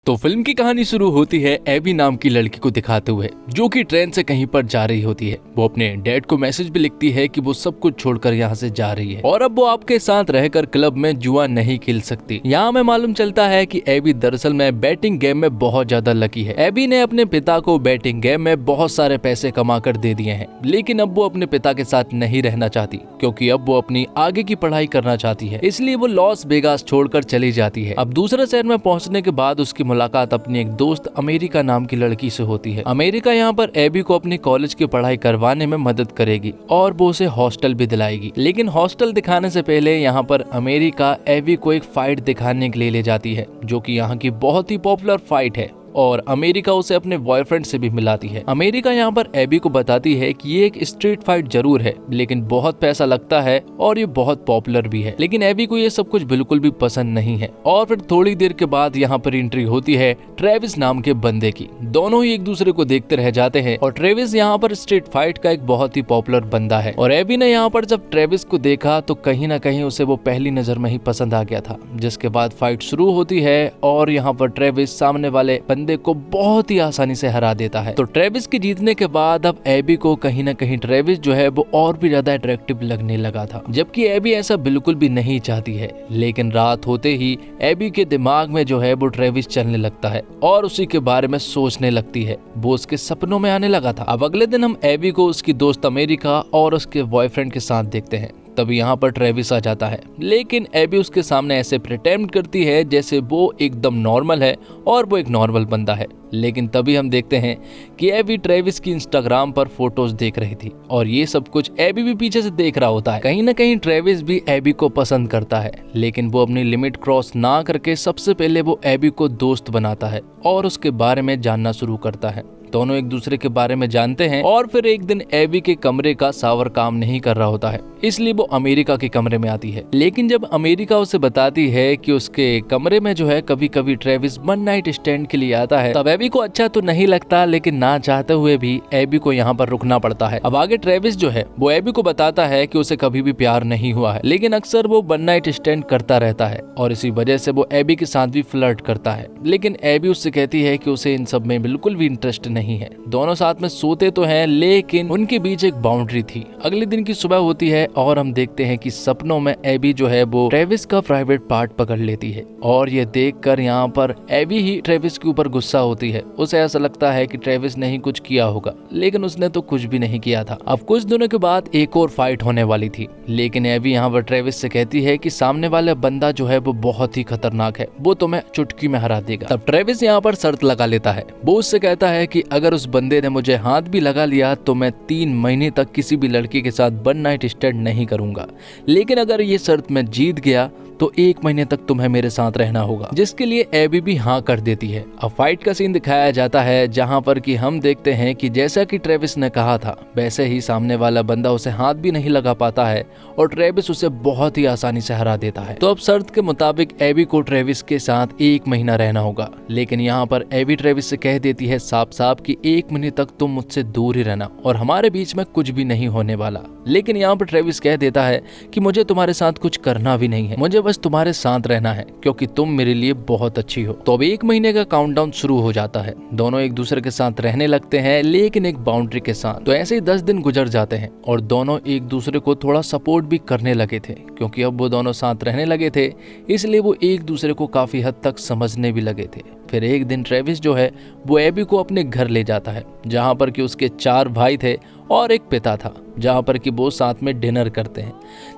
तो फिल्म की कहानी शुरू होती है एबी नाम की लड़की को दिखाते हुए, जो कि ट्रेन से कहीं पर जा रही होती है। वो अपने डैड को मैसेज भी लिखती है कि वो सब कुछ छोड़कर यहाँ से जा रही है और अब वो आपके साथ रहकर क्लब में जुआ नहीं खेल सकती। यहाँ हमें मालूम चलता है कि एबी दरअसल में बैटिंग गेम में बहुत ज्यादा लकी है। एबी ने अपने पिता को बैटिंग गेम में बहुत सारे पैसे कमा कर दे दिए हैं, लेकिन अब वो अपने पिता के साथ नहीं रहना चाहती, क्योंकि अब वो अपनी आगे की पढ़ाई करना चाहती है। इसलिए वो लॉस वेगास छोड़कर चली जाती है। अब दूसरे शहर में पहुंचने के बाद उसकी मुलाकात अपनी एक दोस्त अमेरिका नाम की लड़की से होती है। अमेरिका यहाँ पर एबी को अपनी कॉलेज की पढ़ाई करवाने में मदद करेगी और वो उसे हॉस्टल भी दिलाएगी। लेकिन हॉस्टल दिखाने से पहले यहाँ पर अमेरिका एबी को एक फाइट दिखाने के लिए ले जाती है, जो कि यहाँ की बहुत ही पॉपुलर फाइट है और अमेरिका उसे अपने बॉयफ्रेंड से भी मिलाती है। अमेरिका यहाँ पर एबी को बताती है कि ये एक स्ट्रीट फाइट जरूर है, लेकिन बहुत पैसा लगता है और ये बहुत पॉपुलर भी है। लेकिन एबी को ये सब कुछ बिल्कुल भी पसंद नहीं है। और फिर थोड़ी देर के बाद यहाँ पर एंट्री होती है ट्रेविस नाम के बंदे की। दोनों ही एक दूसरे को देखते रह जाते हैं और ट्रेविस यहाँ पर स्ट्रीट फाइट का एक बहुत ही पॉपुलर बंदा है। और एबी ने यहाँ पर जब ट्रेविस को देखा तो कहीं ना कहीं उसे वो पहली नजर में ही पसंद आ गया था। जिसके बाद फाइट शुरू होती है और यहाँ पर ट्रेविस सामने वाले को बहुत ही आसानी से हरा देता है। तो ट्रेविस के जीतने के बाद अब एबी को कहीं ना कहीं ट्रेविस जो है वो और भी ज्यादा अट्रैक्टिव लगने लगा था, जबकि एबी ऐसा बिल्कुल भी नहीं चाहती है। लेकिन रात होते ही एबी के दिमाग में जो है वो ट्रेविस चलने लगता है और उसी के बारे में सोचने लगती है। वो उसके सपनों में आने लगा था। अब अगले दिन हम एबी को उसकी दोस्त अमेरिका और उसके बॉयफ्रेंड के साथ देखते हैं। तभी यहाँ पर ट्रेविस आ जाता है, लेकिन एबी उसके सामने ऐसे प्रिटेंड करती है जैसे वो एकदम नॉर्मल है और वो एक नॉर्मल बंदा है। लेकिन तभी हम देखते हैं कि एबी ट्रेविस की इंस्टाग्राम पर फोटोज देख रही थी और ये सब कुछ एबी भी पीछे से देख रहा होता है। कहीं ना कहीं ट्रेविस भी एबी को पसंद करता है, लेकिन वो अपनी लिमिट क्रॉस ना करके सबसे पहले वो एबी को दोस्त बनाता है और उसके बारे में जानना शुरू करता है। दोनों एक दूसरे के बारे में जानते हैं और फिर एक दिन एबी के कमरे का शावर काम नहीं कर रहा होता है, इसलिए वो अमेरिका के कमरे में आती है। लेकिन जब अमेरिका उसे बताती है कि उसके कमरे में जो है कभी कभी ट्रेविस वन नाइट स्टैंड के लिए आता है, तब एबी को अच्छा तो नहीं लगता, लेकिन ना चाहते हुए भी एबी को यहाँ पर रुकना पड़ता है। अब आगे ट्रेविस जो है वो एबी को बताता है कि उसे कभी भी प्यार नहीं हुआ है, लेकिन अक्सर वो वन नाइट स्टैंड करता रहता है और इसी वजह से वो एबी के साथ भी फ्लर्ट करता है। लेकिन एबी उससे कहती है कि उसे इन सब में बिल्कुल भी इंटरेस्ट नहीं है। दोनों साथ में सोते तो हैं, लेकिन उनके बीच एक बाउंड्री थी। अगले दिन की सुबह होती है और हम देखते हैं कि सपनों में एबी जो है वो ट्रेविस का प्राइवेट पार्ट पकड़ लेती है और ये देखकर यहाँ पर एबी ही ट्रेविस के ऊपर गुस्सा होती है। उसे ऐसा लगता है कि ट्रेविस ने ही कुछ किया होगा, लेकिन उसने तो कुछ भी नहीं किया था। अब कुछ दिनों के बाद एक और फाइट होने वाली थी, लेकिन एबी यहाँ पर ट्रेविस से कहती है कि सामने वाला बंदा जो है वो बहुत ही खतरनाक है, वो तुम्हें चुटकी में हरा देगा। तब ट्रेविस यहाँ पर शर्त लगा लेता है। वो उससे कहता है कि अगर उस बंदे ने मुझे हाथ भी लगा लिया तो मैं 3 महीने तक किसी भी लड़की के साथ वन नाइट स्टैंड नहीं करूंगा, लेकिन अगर ये शर्त मैं जीत गया तो 1 महीने तक तुम्हें मेरे साथ रहना होगा, जिसके लिए एबी भी हाँ कर देती है। अब फाइट का सीन दिखाया जाता है, जहाँ पर कि हम देखते हैं कि जैसा कि ट्रेविस ने कहा था वैसे ही सामने वाला बंदा उसे हाथ भी नहीं लगा पाता है और ट्रेविस उसे बहुत ही आसानी से हरा देता है। तो अब शर्त के मुताबिक एबी को ट्रेविस के साथ 1 महीना रहना होगा, लेकिन यहाँ पर एबी ट्रेविस से कह देती है साफ साफ कि 1 महीने तक तुम मुझसे दूर ही रहना और हमारे बीच में कुछ भी नहीं होने वाला। लेकिन यहाँ पर ट्रेविस कह देता है कि मुझे तुम्हारे साथ कुछ करना भी नहीं है, मुझे बस तुम्हारे साथ रहना है, क्योंकि तुम मेरे लिए बहुत अच्छी हो। तो अब 1 महीने का काउंटडाउन शुरू हो जाता है। दोनों एक दूसरे के साथ रहने लगते हैं, लेकिन एक बाउंड्री के साथ। तो ऐसे ही 10 दिन गुजर जाते हैं और दोनों एक दूसरे को थोड़ा सपोर्ट भी करने लगे थे, क्योंकि अब वो दोनों साथ रहने लगे थे, इसलिए वो एक दूसरे को काफी हद तक समझने भी लगे थे। फिर एक दिन ट्रेविस जो है वो एबी को अपने घर ले जाता है, जहाँ पर कि उसके 4 भाई थे और एक पिता था, जहाँ पर कि वो साथ में डिनर करते हैं।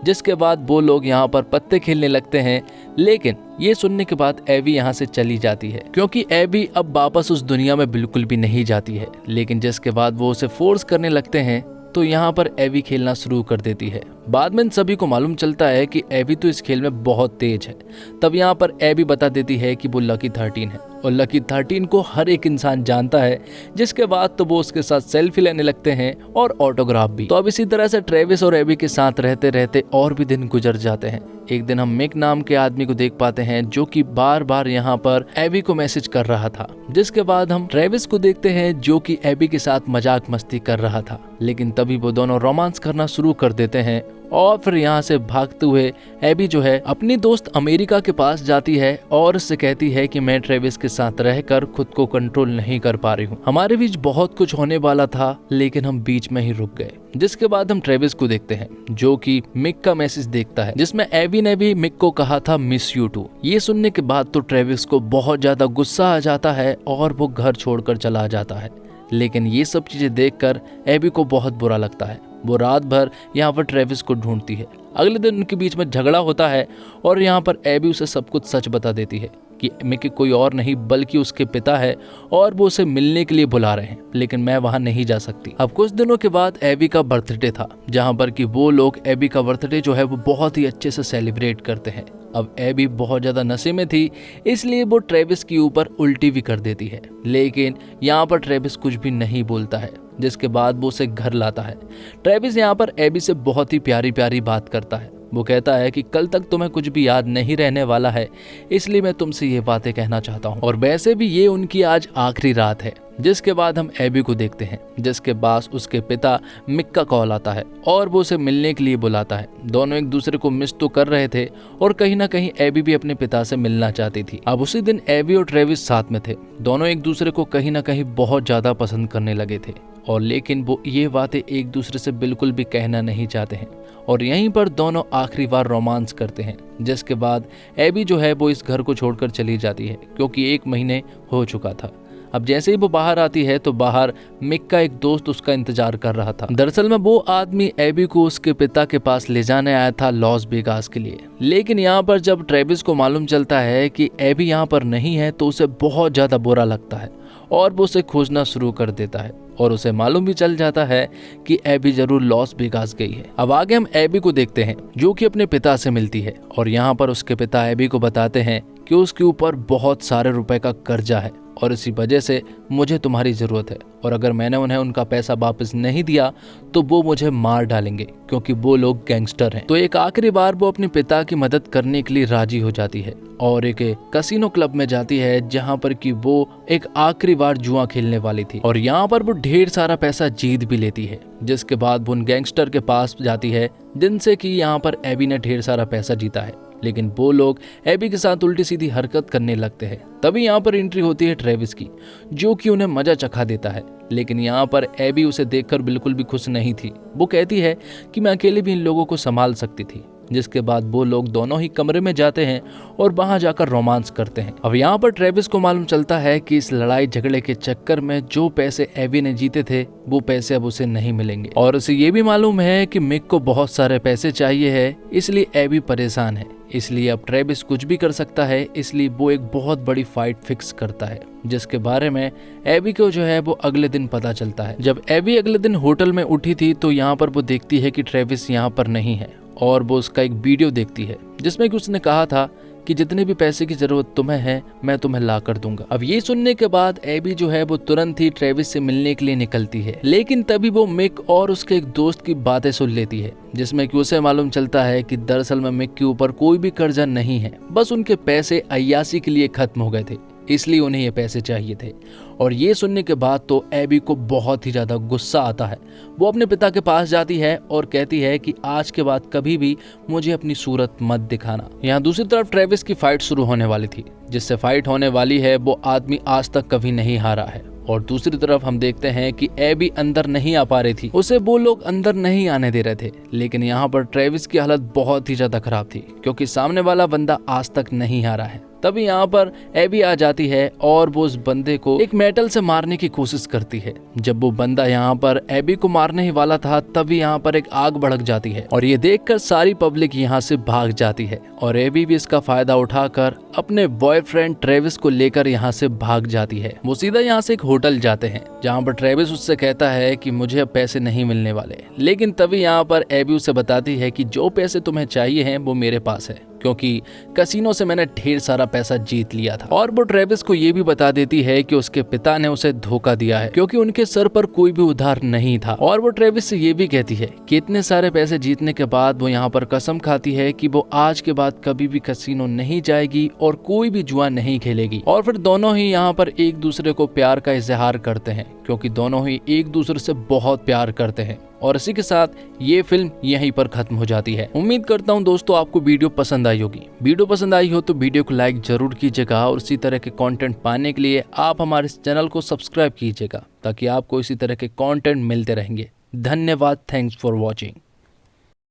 जिसके बाद वो लोग यहाँ पर पत्ते खेलने लगते हैं, लेकिन ये सुनने के बाद एबी यहाँ से चली जाती है, क्योंकि एबी अब वापस उस दुनिया में बिल्कुल भी नहीं जाती है। लेकिन जिसके बाद वो उसे फोर्स करने लगते हैं, तो यहाँ पर एबी खेलना शुरू कर देती है। बाद में सभी को मालूम चलता है कि एबी तो इस खेल में बहुत तेज है। तब यहाँ पर एबी बता देती है कि वो लकी 13 है और लकी 13 को हर एक इंसान जानता है। जिसके बाद तो वो उसके साथ सेल्फी लेने लगते हैं और ऑटोग्राफ भी। तो अब इसी तरह से ट्रेविस और एबी के साथ रहते रहते और भी दिन गुजर जाते हैं। एक दिन हम मिक नाम के आदमी को देख पाते हैं, जो कि बार बार यहाँ पर एबी को मैसेज कर रहा था। जिसके बाद हम ट्रेविस को देखते हैं, जो कि एबी के साथ मजाक मस्ती कर रहा था, लेकिन तभी वो दोनों रोमांस करना शुरू कर देते हैं और फिर यहाँ से भागते हुए एबी जो है अपनी दोस्त अमेरिका के पास जाती है और उससे कहती है कि मैं ट्रेविस के साथ रहकर खुद को कंट्रोल नहीं कर पा रही हूँ। हमारे बीच बहुत कुछ होने वाला था लेकिन हम बीच में ही रुक गए। जिसके बाद हम ट्रेविस को देखते हैं जो कि मिक का मैसेज देखता है जिसमें एबी ने भी मिक को कहा था मिस यू टू। ये सुनने के बाद तो ट्रेविस को बहुत ज्यादा गुस्सा आ जाता है और वो घर छोड़कर चला जाता है। लेकिन ये सब चीजें देखकर एबी को बहुत बुरा लगता है। वो रात भर यहाँ पर ट्रेविस को ढूंढती है। अगले दिन उनके बीच में झगड़ा होता है और यहाँ पर एबी उसे सब कुछ सच बता देती है कि मिकी कोई और नहीं बल्कि उसके पिता है और वो उसे मिलने के लिए बुला रहे हैं, लेकिन मैं वहां नहीं जा सकती। अब कुछ दिनों के बाद एबी का बर्थडे था जहां पर कि वो लोग एबी का बर्थडे जो है वो बहुत ही अच्छे से सेलिब्रेट करते हैं। अब एबी बहुत ज्यादा नशे में थी इसलिए वो ट्रेविस के ऊपर उल्टी भी कर देती है, लेकिन यहाँ पर ट्रेविस कुछ भी नहीं बोलता है। जिसके बाद वो उसे घर लाता है। ट्रेविस यहाँ पर एबी से बहुत ही प्यारी प्यारी बात करता है। वो कहता है कि कल तक तुम्हें कुछ भी याद नहीं रहने वाला है, इसलिए मैं तुमसे ये बातें कहना चाहता हूँ। और वैसे भी ये उनकी आज आखिरी रात है। जिसके बाद हम एबी को देखते हैं जिसके पास उसके पिता मिक का कॉल आता है और वो उसे मिलने के लिए बुलाता है। दोनों एक दूसरे को मिस तो कर रहे थे और कहीं ना कहीं एबी भी अपने पिता से मिलना चाहती थी। अब उसी दिन एबी और ट्रेविस साथ में थे। दोनों एक दूसरे को कहीं ना कहीं बहुत ज्यादा पसंद करने लगे थे और लेकिन वो ये बातें एक दूसरे से बिल्कुल भी कहना नहीं चाहते हैं और यहीं पर दोनों आखिरी बार रोमांस करते हैं। जिसके बाद एबी जो है वो इस घर को छोड़कर चली जाती है क्योंकि 1 महीने हो चुका था। अब जैसे ही वो बाहर आती है तो बाहर मिक का एक दोस्त उसका इंतजार कर रहा था। दरअसल में वो आदमी एबी को उसके पिता के पास ले जाने आया था लॉस वेगास के लिए। लेकिन यहाँ पर जब ट्रेविस को मालूम चलता है कि एबी यहाँ पर नहीं है तो उसे बहुत ज्यादा बुरा लगता है और वो उसे खोजना शुरू कर देता है और उसे मालूम भी चल जाता है कि एबी जरूर लॉस वेगास गई है। अब आगे हम एबी को देखते हैं जो कि अपने पिता से मिलती है और यहाँ पर उसके पिता एबी को बताते हैं कि उसके ऊपर बहुत सारे रुपए का कर्जा है और इसी वजह से मुझे तुम्हारी जरूरत है और अगर मैंने उन्हें उनका पैसा वापस नहीं दिया तो वो मुझे मार डालेंगे क्योंकि वो लोग गैंगस्टर हैं। तो एक आखिरी बार वो अपने पिता की मदद करने के लिए राजी हो जाती है और एक कैसीनो क्लब में जाती है जहां पर कि वो एक आखिरी बार जुआ खेलने वाली थी और यहाँ पर वो ढेर सारा पैसा जीत भी लेती है। जिसके बाद वो उन गैंगस्टर के पास जाती है जिनसे कि यहाँ पर एबी ने ढेर सारा पैसा जीता है, लेकिन वो लोग एबी के साथ उल्टी सीधी हरकत करने लगते हैं। तभी यहाँ पर एंट्री होती है ट्रेविस की जो कि उन्हें मजा चखा देता है। लेकिन यहाँ पर एबी उसे देखकर बिल्कुल भी खुश नहीं थी। वो कहती है कि मैं अकेले भी इन लोगों को संभाल सकती थी। जिसके बाद वो लोग दोनों ही कमरे में जाते हैं और वहां जाकर रोमांस करते हैं। अब यहाँ पर ट्रेविस को मालूम चलता है कि इस लड़ाई झगड़े के चक्कर में जो पैसे एबी ने जीते थे वो पैसे अब उसे नहीं मिलेंगे और उसे ये भी मालूम है कि मिक को बहुत सारे पैसे चाहिए है, इसलिए एबी परेशान है। इसलिए अब ट्रेविस कुछ भी कर सकता है, इसलिए वो एक बहुत बड़ी फाइट फिक्स करता है जिसके बारे में एबी को जो है वो अगले दिन पता चलता है। जब एबी अगले दिन होटल में उठी थी तो यहाँ पर वो देखती है कि ट्रेविस यहाँ पर नहीं है और वो उसका एक वीडियो देखती है जिसमें कि उसने कहा था कि जितने भी पैसे की जरूरत तुम्हें है मैं तुम्हें ला कर दूंगा। अब ये सुनने के बाद एबी जो है वो तुरंत ही ट्रेविस से मिलने के लिए निकलती है, लेकिन तभी वो मिक और उसके एक दोस्त की बातें सुन लेती है जिसमें कि उसे मालूम चलता है कि दरअसल में मिक के ऊपर कोई भी कर्जा नहीं है, बस उनके पैसे अय्यासी के लिए खत्म हो गए थे, इसलिए उन्हें ये पैसे चाहिए थे। और ये सुनने के बाद तो एबी को बहुत ही ज्यादा गुस्सा आता है। वो अपने पिता के पास जाती है और कहती है कि आज के बाद कभी भी मुझे अपनी सूरत मत दिखाना। यहाँ दूसरी तरफ ट्रेविस की फाइट शुरू होने वाली थी, जिससे फाइट होने वाली है वो आदमी आज तक कभी नहीं हारा है। और दूसरी तरफ हम देखते हैं कि एबी अंदर नहीं आ पा रही थी, उसे वो लोग अंदर नहीं आने दे रहे थे। लेकिन यहाँ पर ट्रेविस की हालत बहुत ही ज्यादा खराब थी क्योंकि सामने वाला बंदा आज तक नहीं हारा है। तभी यहाँ पर एबी आ जाती है और वो उस बंदे को एक मेटल से मारने की कोशिश करती है। जब वो बंदा यहाँ पर एबी को मारने ही वाला था तभी यहाँ पर एक आग भड़क जाती है और ये देखकर सारी पब्लिक यहाँ से भाग जाती है और एबी भी इसका फायदा उठाकर अपने बॉयफ्रेंड ट्रेविस को लेकर यहाँ से भाग जाती है। वो सीधा यहाँ से एक होटल जाते हैं जहाँ पर ट्रेविस उससे कहता है कि मुझे अब पैसे नहीं मिलने वाले, लेकिन तभी यहाँ पर एबी उसे बताती है कि जो पैसे तुम्हें चाहिए हैं वो मेरे पास है क्योंकि कैसीनो से मैंने ढेर सारा पैसा जीत लिया था। और वो ट्रेविस को ये भी बता देती है कि उसके पिता ने उसे धोखा दिया है क्योंकि उनके सर पर कोई भी उधार नहीं था। और वो ट्रेविस से ये भी कहती है कि इतने सारे पैसे जीतने के बाद वो यहाँ पर कसम खाती है कि वो आज के बाद कभी भी कैसीनो नहीं जाएगी और कोई भी जुआ नहीं खेलेगी। और फिर दोनों ही यहाँ पर एक दूसरे को प्यार का इजहार करते हैं क्योंकि दोनों ही एक दूसरे से बहुत प्यार करते हैं। और इसी के साथ ये फिल्म यहीं पर खत्म हो जाती है। उम्मीद करता हूँ दोस्तों आपको वीडियो पसंद आई होगी। वीडियो पसंद आई हो तो वीडियो को लाइक जरूर कीजिएगा और इसी तरह के कंटेंट पाने के लिए आप हमारे इस चैनल को सब्सक्राइब कीजिएगा ताकि आपको इसी तरह के कंटेंट मिलते रहेंगे। धन्यवाद। Thanks for watching.